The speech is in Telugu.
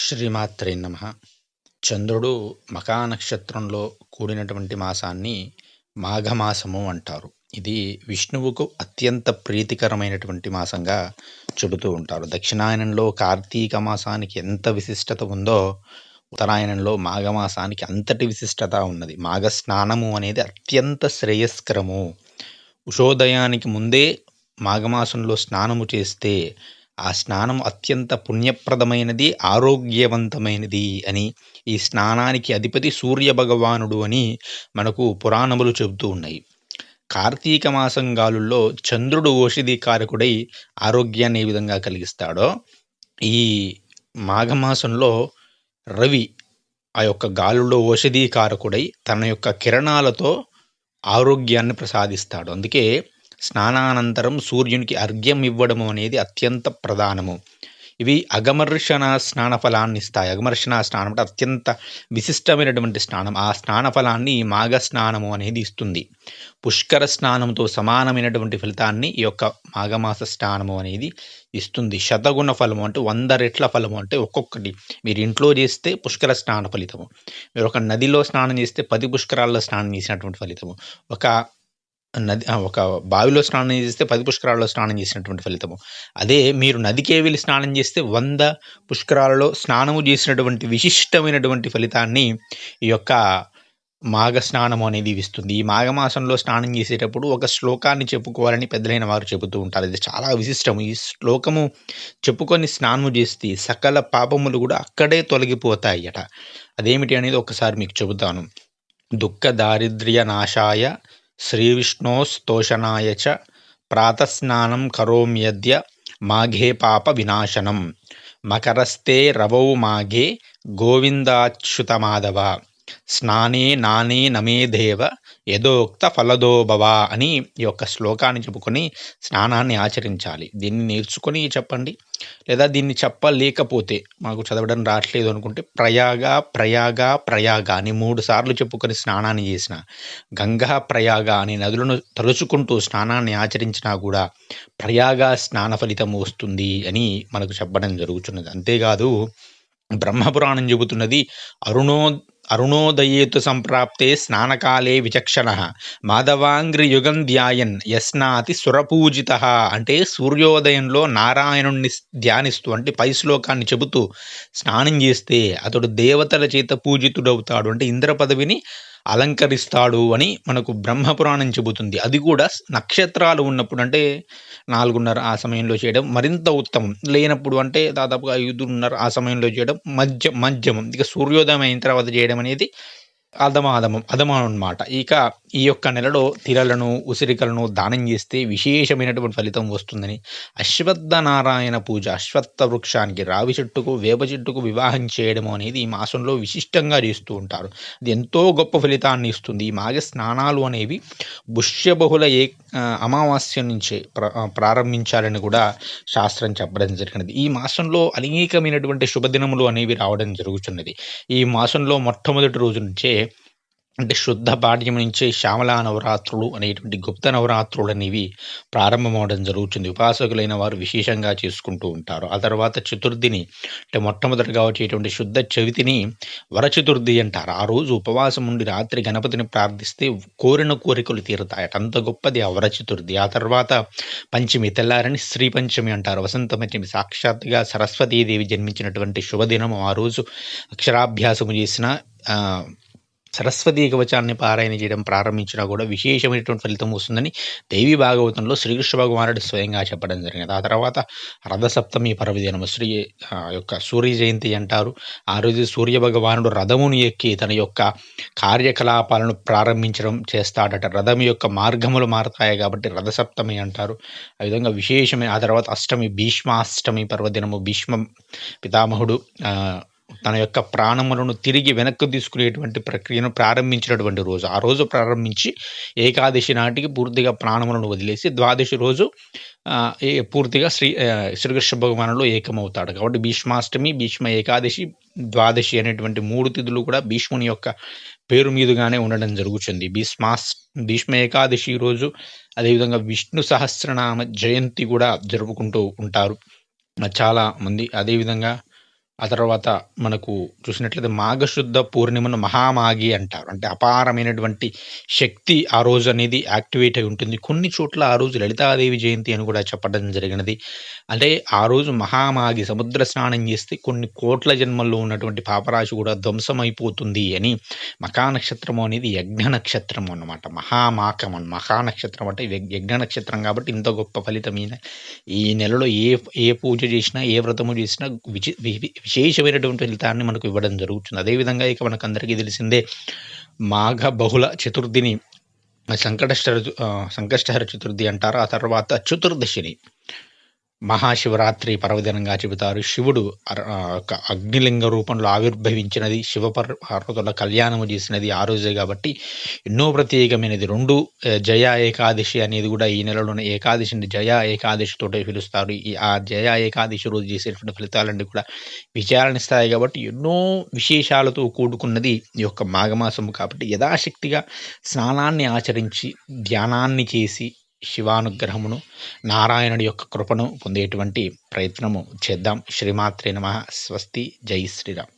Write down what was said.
శ్రీమాత్రే నమః. చంద్రుడు మఖా నక్షత్రంలో కూడినటువంటి మాసాన్ని మాఘమాసము అంటారు. ఇది విష్ణువుకు అత్యంత ప్రీతికరమైనటువంటి మాసంగా చెబుతూ ఉంటారు. దక్షిణాయనంలో కార్తీక మాసానికి ఎంత విశిష్టత ఉందో, ఉత్తరాయణంలో మాఘమాసానికి అంతటి విశిష్టత ఉన్నది. మాఘ స్నానము అనేది అత్యంత శ్రేయస్కరము. ఉషోదయానికి ముందే మాఘమాసంలో స్నానము చేస్తే ఆ స్నానం అత్యంత పుణ్యప్రదమైనది, ఆరోగ్యవంతమైనది అని, ఈ స్నానానికి అధిపతి సూర్య భగవానుడు అని మనకు పురాణములు చెబుతూ ఉన్నాయి. కార్తీక మాసం గాలుల్లో చంద్రుడు ఓషధీకారకుడై ఆరోగ్యాన్ని ఏ విధంగా కలిగిస్తాడో, ఈ మాఘమాసంలో రవి ఆ యొక్క గాలుల్లో ఓషధీకారకుడై తన యొక్క కిరణాలతో ఆరోగ్యాన్ని ప్రసాదిస్తాడు. అందుకే స్నానానంతరం సూర్యునికి అర్ఘ్యం ఇవ్వడము అనేది అత్యంత ప్రధానము. ఇవి అగమర్షణ స్నాన ఫలాన్ని ఇస్తాయి. అగమర్షణ స్నానం అంటే అత్యంత విశిష్టమైనటువంటి స్నానం. ఆ స్నాన ఫలాన్ని మాఘ స్నానము అనేది ఇస్తుంది. పుష్కర స్నానంతో సమానమైనటువంటి ఫలితాన్ని ఈ యొక్క మాఘమాస స్నానము అనేది ఇస్తుంది. శతగుణ ఫలము అంటే 100 రెట్ల ఫలము. అంటే ఒక్కొక్కటి మీరు ఇంట్లో చేస్తే పుష్కర స్నాన ఫలితము, మీరు ఒక నదిలో స్నానం చేస్తే 10 పుష్కరాల్లో స్నానం చేసినటువంటి ఫలితము, ఒక బావిలో స్నానం చేస్తే 10 పుష్కరాల్లో స్నానం చేసినటువంటి ఫలితము. అదే మీరు నదికే వెళ్ళి స్నానం చేస్తే 100 పుష్కరాలలో స్నానము చేసినటువంటి విశిష్టమైనటువంటి ఫలితాన్ని ఈ యొక్క మాఘ స్నానము అనేది ఇస్తుంది. ఈ మాఘమాసంలో స్నానం చేసేటప్పుడు ఒక శ్లోకాన్ని చెప్పుకోవాలని పెద్దలైన వారు చెబుతూ ఉంటారు. ఇది చాలా విశిష్టము. ఈ శ్లోకము చెప్పుకొని స్నానము చేస్తే సకల పాపములు కూడా అక్కడే తొలగిపోతాయట. అదేమిటి అనేది ఒకసారి మీకు చెబుతాను. దుఃఖ దారిద్ర్య నాశాయ శ్రీవిష్ణోస్తోషణాయ చ ప్రాతస్నానం కరోమ్యద్య మాఘే పాప వినాశనం మకరస్తే రవౌ మాఘే గోవిందాచ్యుతమాధవ స్నానే నానే నమే దేవ యథోక్త ఫలదో భవ అని ఈ యొక్క శ్లోకాన్ని చెప్పుకొని స్నానాన్ని ఆచరించాలి. దీన్ని నేర్చుకొని చెప్పండి, లేదా దీన్ని చెప్పలేకపోతే మాకు చదవడం రావట్లేదు అనుకుంటే ప్రయాగ ప్రయాగ ప్రయాగ అని 3 సార్లు చెప్పుకొని స్నానాన్ని చేసిన, గంగా ప్రయాగ అనే నదులను తలుచుకుంటూ స్నానాన్ని ఆచరించినా కూడా ప్రయాగ స్నాన ఫలితం వస్తుంది అని మనకు చెప్పడం జరుగుతున్నది. అంతేకాదు బ్రహ్మపురాణం చెబుతున్నది, అరుణోదయేతు సంప్రాప్తే స్నానకాలే విచక్షణ మాధవాంగ్రి యుగం ధ్యాయన్ యస్నాతి సురపూజిత. అంటే సూర్యోదయంలో నారాయణుణ్ణి ధ్యానిస్తూ, అంటే పై శ్లోకాన్ని చెబుతూ స్నానం చేస్తే అతడు దేవతల చేత పూజితుడవుతాడు, అంటే ఇంద్ర పదవిని అలంకరిస్తాడు అని మనకు బ్రహ్మపురాణం చెబుతుంది. అది కూడా నక్షత్రాలు ఉన్నప్పుడు, అంటే 4:30 ఆ సమయంలో చేయడం మరింత ఉత్తమం. లేనప్పుడు అంటే దాదాపుగా 5:30 ఆ సమయంలో చేయడం మధ్యమం. ఇక సూర్యోదయం అయిన తర్వాత చేయడం అనేది అధమం అన్నమాట. ఇక ఈ యొక్క నెలలో తిరలను, ఉసిరికలను దానం చేస్తే విశేషమైనటువంటి ఫలితం వస్తుందని, అశ్వత్థ నారాయణ పూజ, అశ్వత్థ వృక్షానికి, రావి చెట్టుకు, వేప చెట్టుకు వివాహం చేయడం అనేది ఈ మాసంలో విశిష్టంగా చేస్తూ ఉంటారు. అది ఎంతో గొప్ప ఫలితాన్ని ఇస్తుంది. ఈ మాఘ స్నానాలు అనేవి పుష్యబహుళ అమావాస్య నుంచే ప్రారంభించాలని కూడా శాస్త్రం చెప్పడం జరిగినది. ఈ మాసంలో అనేకమైనటువంటి శుభదినములు అనేవి రావడం జరుగుతున్నది. ఈ మాసంలో మొట్టమొదటి రోజు నుంచే, అంటే శుద్ధ పాడ్యం నుంచే శ్యామలా నవరాత్రులు అనేటువంటి గుప్త నవరాత్రులు అనేవి ప్రారంభమవడం జరుగుతుంది. ఉపాసకులైన వారు విశేషంగా చేసుకుంటూ ఉంటారు. ఆ తర్వాత చతుర్థిని, అంటే మొట్టమొదటిగా వచ్చేటువంటి శుద్ధ చవితిని వరచతుర్థి అంటారు. ఆ రోజు ఉపవాసం ఉండి రాత్రి గణపతిని ప్రార్థిస్తే కోరిన కోరికలు తీరుతాయట. అంత గొప్పది ఆ వరచతుర్థి. ఆ తర్వాత పంచమి, తెల్లారని శ్రీ పంచమి అంటారు. వసంత పంచమి, సాక్షాత్తుగా సరస్వతీదేవి జన్మించినటువంటి శుభదినము. ఆ రోజు అక్షరాభ్యాసము చేసిన, సరస్వతీ కవచాన్ని పారాయణ చేయడం ప్రారంభించినా కూడా విశేషమైనటువంటి ఫలితం వస్తుందని దేవి భాగవతంలో శ్రీకృష్ణ భగవానుడు స్వయంగా చెప్పడం జరిగింది. ఆ తర్వాత రథసప్తమి పర్వదినము, యొక్క సూర్య జయంతి అంటారు. ఆ రోజు సూర్య భగవానుడు రథమును ఎక్కి తన యొక్క కార్యకలాపాలను ప్రారంభించడం చేస్తాడట. రథం యొక్క మార్గములు మారతాయి కాబట్టి రథసప్తమి అంటారు. ఆ విధంగా విశేషమైన ఆ తర్వాత అష్టమి, భీష్మాష్టమి పర్వదినము. భీష్మ పితామహుడు తన యొక్క ప్రాణములను తిరిగి వెనక్కు తీసుకునేటువంటి ప్రక్రియను ప్రారంభించినటువంటి రోజు. ఆ రోజు ప్రారంభించి ఏకాదశి నాటికి పూర్తిగా ప్రాణములను వదిలేసి ద్వాదశి రోజు పూర్తిగా శ్రీకృష్ణ భగవానులో ఏకమవుతాడు. కాబట్టి భీష్మాష్టమి, భీష్మ ఏకాదశి, ద్వాదశి అనేటువంటి 3 తిథులు కూడా భీష్ముని యొక్క పేరు మీదుగానే ఉండడం జరుగుతుంది. భీష్మ ఏకాదశి రోజు అదేవిధంగా విష్ణు సహస్రనామ జయంతి కూడా జరుపుకుంటూ ఉంటారు చాలా మంది. అదేవిధంగా ఆ తర్వాత మనకు చూసినట్లయితే మాఘశుద్ధ పూర్ణిమను మహామాగి అంటారు. అంటే అపారమైనటువంటి శక్తి ఆ రోజు అనేది యాక్టివేట్ అయి ఉంటుంది. కొన్ని చోట్ల ఆ రోజు లలితాదేవి జయంతి అని కూడా చెప్పడం జరిగినది. అంటే ఆ రోజు మహామాగి సముద్ర స్నానం చేస్తే కొన్ని కోట్ల జన్మల్లో ఉన్నటువంటి పాపరాశి కూడా ధ్వంసమైపోతుంది అని. మఖా నక్షత్రము అనేది యజ్ఞ నక్షత్రము అన్నమాట. మహామాకం మఖా నక్షత్రం అంటే యజ్ఞ నక్షత్రం కాబట్టి ఇంత గొప్ప ఫలితమైన ఈ నెలలో ఏ పూజ చేసినా, ఏ వ్రతము చేసినా విశేషమైనటువంటి ఫలితాన్ని మనకు ఇవ్వడం జరుగుతుంది. అదేవిధంగా ఇక మనకందరికీ తెలిసిందే మాఘ బహుళ చతుర్థిని సంకష్టహర చతుర్థి అంటారు. ఆ తర్వాత చతుర్దశిని మహాశివరాత్రి పర్వదినంగా చెబుతారు. శివుడు అగ్నిలింగ రూపంలో ఆవిర్భవించినది, పార్వతుల కళ్యాణము చేసినది ఆ రోజే కాబట్టి ఎన్నో ప్రత్యేకమైనది. 2 జయ ఏకాదశి అనేది కూడా ఈ నెలలోనే ఏకాదశిని జయ ఏకాదశితోటే పిలుస్తారు. ఆ జయ ఏకాదశి రోజు చేసేటువంటి ఫలితాలన్నీ కూడా విజయాలనిస్తాయి కాబట్టి ఎన్నో విశేషాలతో కూడుకున్నది ఈ యొక్క మాఘమాసము కాబట్టి యథాశక్తిగా స్నానాన్ని ఆచరించి, ధ్యానాన్ని చేసి శివానుగ్రహమును, నారాయణుడి యొక్క కృపను పొందేటువంటి ప్రయత్నము చేద్దాం. శ్రీమాత్రే నమః. స్వస్తి. జై శ్రీరామ్.